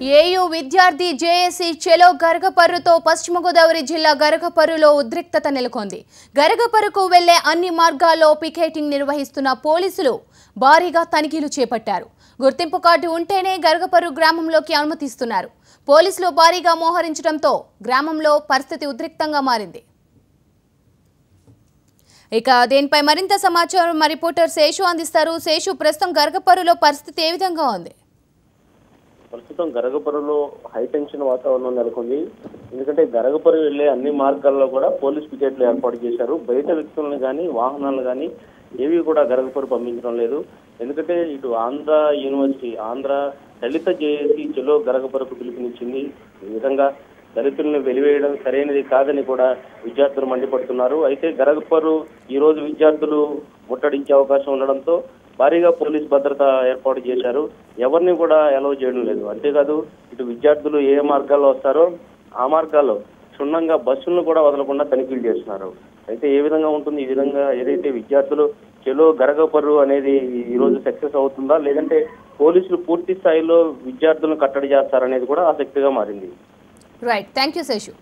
AU విద్యార్థి JAC చెలో గరగపర్రుతో పశ్చిమ గోదావరి జిల్లా గరగపర్రులో ఉద్రిక్తత నెలకొంది. గరగపర్రుకు వెళ్లే అన్ని మార్గాల్లో పికెటింగ్ నిర్వహిస్తున్న పోలీసులు భారీగా తనిఖీలు చేపట్టారు. గుర్తింపు కార్డు ఉంటేనే గరగపర్రు గ్రామంలోకి అనుమతిస్తున్నారు. పోలీసులు భారీగా మోహరించడంతో గ్రామంలో పరిస్థితి ఉద్రిక్తంగా మారింది. ఇక దీనిపై మరింత సమాచారం మా రిపోర్టర్ శేషు అందిస్తారు. శేషు, ప్రస్తుతం గరగపర్రులో పరిస్థితి ఏ విధంగా ఉంది? ప్రస్తుతం గరగపర్రులో హై టెన్షన్ వాతావరణం నెలకొంది. ఎందుకంటే గరగపర్రు వెళ్లే అన్ని మార్గాల్లో కూడా పోలీస్ పికెట్లు ఏర్పాటు చేశారు. బయట వ్యక్తులను కానీ వాహనాలను కానీ ఏవి కూడా గరగపర్రు పంపించడం లేదు. ఎందుకంటే ఇటు ఆంధ్ర యూనివర్సిటీ, ఆంధ్ర దళిత జేఏసీ చెలో గరగపర్రుకు పిలుపునిచ్చింది. ఈ విధంగా దళితులను వెలివేయడం సరైనది కాదని కూడా విద్యార్థులు మండిపడుతున్నారు. అయితే గరగపర్రు ఈ రోజు విద్యార్థులు ముట్టడించే అవకాశం ఉండడంతో భారీగా పోలీస్ భద్రత ఏర్పాటు చేశారు. ఎవరిని కూడా అలౌ చేయడం లేదు. అంతేకాదు ఇటు విద్యార్థులు ఏ మార్గాల్లో వస్తారో ఆ మార్గాల్లో క్షుణ్ణంగా బస్సులను కూడా వదలకుండా తనిఖీలు చేస్తున్నారు. అయితే ఏ విధంగా ఉంటుంది, ఈ విధంగా ఏదైతే విద్యార్థులు చెలో గరగపర్రు అనేది ఈ రోజు సక్సెస్ అవుతుందా, లేదంటే పోలీసులు పూర్తి స్థాయిలో విద్యార్థులను కట్టడి చేస్తారనేది కూడా ఆసక్తిగా మారింది. Right, thank you Seshu.